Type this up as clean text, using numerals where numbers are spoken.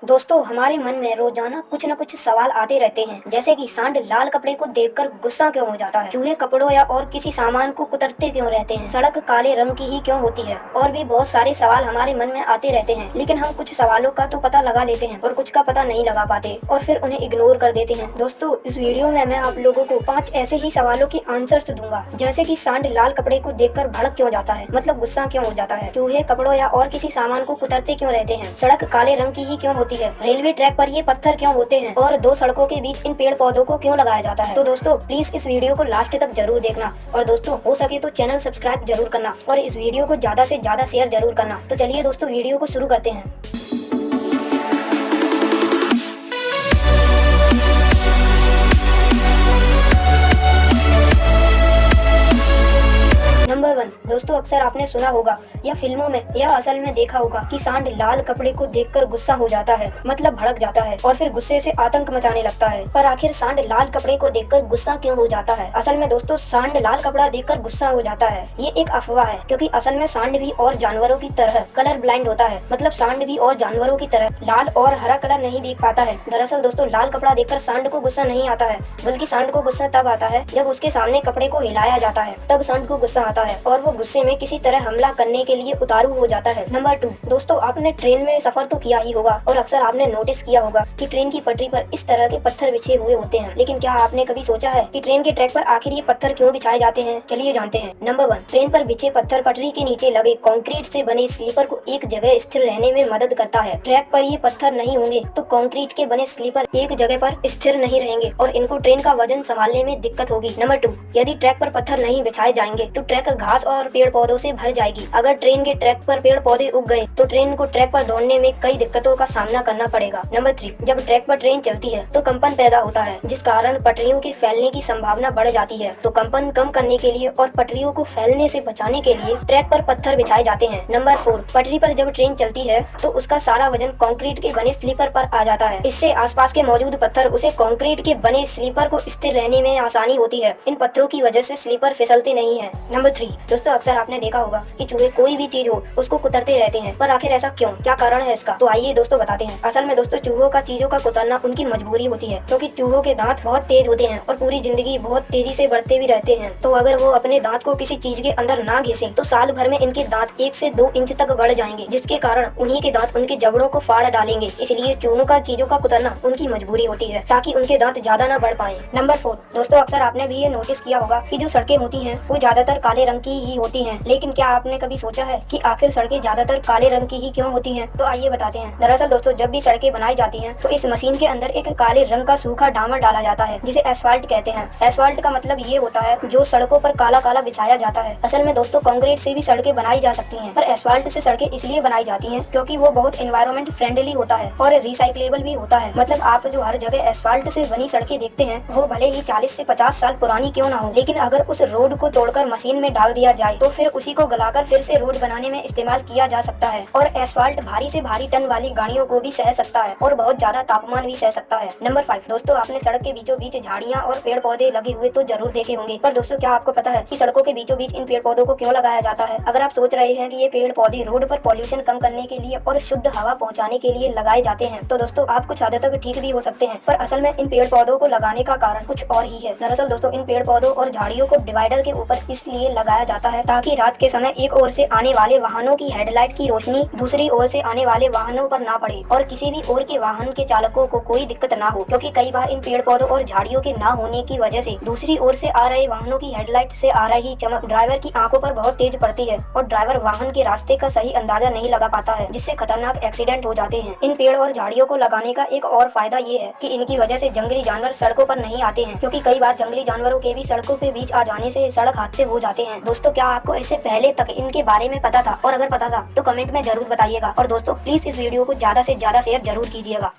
दोस्तों हमारे मन में रोजाना कुछ न कुछ सवाल आते रहते हैं, जैसे कि सांड लाल कपड़े को देखकर गुस्सा क्यों हो जाता है, चूहे कपड़ों या और किसी सामान को कुतरते क्यों रहते हैं, सड़क काले रंग की ही क्यों होती है, और भी बहुत सारे सवाल हमारे मन में आते रहते हैं। लेकिन हम कुछ सवालों का तो पता लगा लेते हैं और कुछ का पता नहीं लगा पाते और फिर उन्हें इग्नोर कर देते हैं। दोस्तों इस वीडियो में मैं आप लोगों को 5 ऐसे ही सवालों के आंसर्स दूंगा, जैसे कि सांड लाल कपड़े को देखकर भड़क क्यों जाता है, मतलब गुस्सा क्यों हो जाता है, चूहे कपड़ों या और किसी सामान को कुतरते क्यों रहते हैं, सड़क काले रंग की ही क्यों होती है, रेलवे ट्रैक पर ये पत्थर क्यों होते हैं, और 2 सड़कों के बीच इन पेड़ पौधों को क्यों लगाया जाता है। तो दोस्तों प्लीज इस वीडियो को लास्ट तक जरूर देखना, और दोस्तों हो सके तो चैनल सब्सक्राइब जरूर करना और इस वीडियो को ज्यादा से ज्यादा शेयर जरूर करना। तो चलिए दोस्तों वीडियो को शुरू करते हैं। नंबर 1 दोस्तों, अक्सर आपने सुना होगा या फिल्मों में या असल में देखा होगा कि सांड लाल कपड़े को देखकर गुस्सा हो जाता है, मतलब भड़क जाता है और फिर गुस्से से आतंक मचाने लगता है। पर आखिर सांड लाल कपड़े को देखकर गुस्सा क्यों हो जाता है? असल में दोस्तों सांड लाल कपड़ा देखकर गुस्सा हो जाता है ये एक अफवाह है, क्योंकि असल में सांड भी और जानवरों की तरह कलर ब्लाइंड होता है, मतलब सांड भी और जानवरों की तरह लाल और हरा कलर नहीं देख पाता है। दरअसल दोस्तों लाल कपड़ा देखकर सांड को गुस्सा नहीं आता है, बल्कि सांड को गुस्सा तब आता है जब उसके सामने कपड़े को हिलाया जाता है, तब सांड को गुस्सा आता है और वो गुस्से में किसी तरह हमला करने के लिए उतारू हो जाता है। नंबर 2 दोस्तों, आपने ट्रेन में सफर तो किया ही होगा और अक्सर आपने नोटिस किया होगा कि ट्रेन की पटरी पर इस तरह के पत्थर बिछे हुए होते हैं। लेकिन क्या आपने कभी सोचा है कि ट्रेन के ट्रैक पर आखिर ये पत्थर क्यों बिछाए जाते हैं? चलिए जानते हैं। नंबर 1 ट्रेन पर बिछे पत्थर पटरी के नीचे लगे कंक्रीट से बने स्लीपर को एक जगह स्थिर रहने में मदद करता है। ट्रैक पर ये पत्थर नहीं होंगे तो कंक्रीट के बने स्लीपर एक जगह पर स्थिर नहीं रहेंगे और इनको ट्रेन का वजन संभालने में दिक्कत होगी। नंबर 2 यदि ट्रैक पर पत्थर नहीं बिछाए जाएंगे तो ट्रैक घास और पेड़ पौधों से भर जाएगी। अगर ट्रेन के ट्रैक पर पेड़ पौधे उग गए तो ट्रेन को ट्रैक पर दौड़ने में कई दिक्कतों का सामना करना पड़ेगा। नंबर 3 जब ट्रैक पर ट्रेन चलती है तो कंपन पैदा होता है, जिस कारण पटरियों के फैलने की संभावना बढ़ जाती है। तो कंपन कम करने के लिए और पटरियों को फैलने से बचाने के लिए ट्रैक पर पत्थर बिछाए जाते हैं। नंबर 4 पटरी पर जब ट्रेन चलती है तो उसका सारा वजन कंक्रीट के बने स्लीपर पर आ जाता है। इससे आसपास के मौजूद पत्थर उसे कंक्रीट के बने स्लीपर को स्थिर रहने में आसानी होती है। इन पत्थरों की वजह से स्लीपर फिसलते नहीं है। नंबर 3 दोस्तों, अक्सर आपने देखा होगा कि चूहे कोई भी चीज हो उसको कुतरते रहते हैं, पर आखिर ऐसा क्यों, क्या कारण है इसका? तो आइए दोस्तों बताते हैं। असल में दोस्तों चूहों का चीजों का कुतरना उनकी मजबूरी होती है, क्योंकि चूहों के दांत बहुत तेज होते हैं और पूरी जिंदगी बहुत तेजी से बढ़ते भी रहते हैं। तो अगर वो अपने दांत को किसी चीज के अंदर ना घिसे तो साल भर में इनके दांत 1 से 2 इंच तक बढ़ जाएंगे, जिसके कारण उन्हीं के दांत उनके जबड़ों को फाड़ डालेंगे। इसलिए चूहों का चीजों का कुतरना उनकी मजबूरी होती है, ताकि उनके दांत ज्यादा न बढ़ पाए। नंबर 4 दोस्तों, अक्सर आपने भी ये नोटिस किया होगा कि जो सड़कें होती हैं वो ज्यादातर काले रंग की ही होती हैं। लेकिन क्या आपने कभी सोचा है कि आखिर सड़कें ज्यादातर काले रंग की ही क्यों होती हैं? तो आइए बताते हैं। दरअसल दोस्तों जब भी सड़कें बनाई जाती हैं तो इस मशीन के अंदर एक काले रंग का सूखा डामर डाला जाता है, जिसे एस्फाल्ट कहते हैं। एस्फाल्ट का मतलब ये होता है जो सड़कों पर काला काला बिछाया जाता है। असल में दोस्तों कंक्रीट से भी सड़कें बनाई जा सकती हैं, पर एस्फाल्ट से सड़कें इसलिए बनाई जाती हैं क्योंकि वो बहुत एनवायरमेंट फ्रेंडली होता है और रिसाइक्लेबल भी होता है। मतलब आप जो हर जगह एस्फाल्ट से बनी सड़कें देखते हैं वो भले ही 40 से 50 साल पुरानी क्यों ना हो, लेकिन अगर उस रोड को तोड़कर मशीन में डाल दिया जाए तो फिर उसी को गलाकर फिर से रोड बनाने में इस्तेमाल किया जा सकता है। और एस्फाल्ट भारी से भारी टन वाली गाड़ियों को भी सह सकता है और बहुत ज्यादा तापमान भी सह सकता है। नंबर 5 दोस्तों, आपने सड़क के बीचों बीच झाड़ियाँ और पेड़ पौधे लगे हुए तो जरूर देखे होंगे, पर दोस्तों क्या आपको पता है कि सड़कों के बीचों बीच इन पेड़ पौधों को क्यों लगाया जाता है? अगर आप सोच रहे हैं कि ये पेड़ पौधे रोड पर पॉल्यूशन कम करने के लिए और शुद्ध हवा पहुँचाने के लिए लगाए जाते हैं तो दोस्तों आप कुछ हद तक ठीक भी हो सकते हैं, पर असल में इन पेड़ पौधों को लगाने का कारण कुछ और ही है। दरअसल दोस्तों इन पेड़ पौधों और झाड़ियों को डिवाइडर के ऊपर इसलिए लगाया जाता है ताकि रात के समय एक ओर से आने वाले वाहनों की हेडलाइट की रोशनी दूसरी ओर से आने वाले वाहनों पर ना पड़े और किसी भी ओर के वाहन के चालकों को कोई दिक्कत ना हो, क्योंकि कई बार इन पेड़ पौधों और झाड़ियों के ना होने की वजह से दूसरी ओर से आ रहे वाहनों की हेडलाइट से आ रही चमक ड्राइवर की आंखों पर बहुत तेज पड़ती है और ड्राइवर वाहन के रास्ते का सही अंदाजा नहीं लगा पाता है, जिससे खतरनाक एक्सीडेंट हो जाते हैं। इन पेड़ और झाड़ियों को लगाने का एक और फायदा ये है कि इनकी वजह से जंगली जानवर सड़कों पर नहीं आते हैं, क्योंकि कई बार जंगली जानवरों के भी सड़कों के बीच आ जाने से सड़क हादसे हो जाते हैं। दोस्तों क्या आपको इससे पहले तक इनके बारे में पता था? और अगर पता था तो कमेंट में जरूर बताइएगा और दोस्तों प्लीज इस वीडियो को ज्यादा से ज्यादा शेयर जरूर कीजिएगा।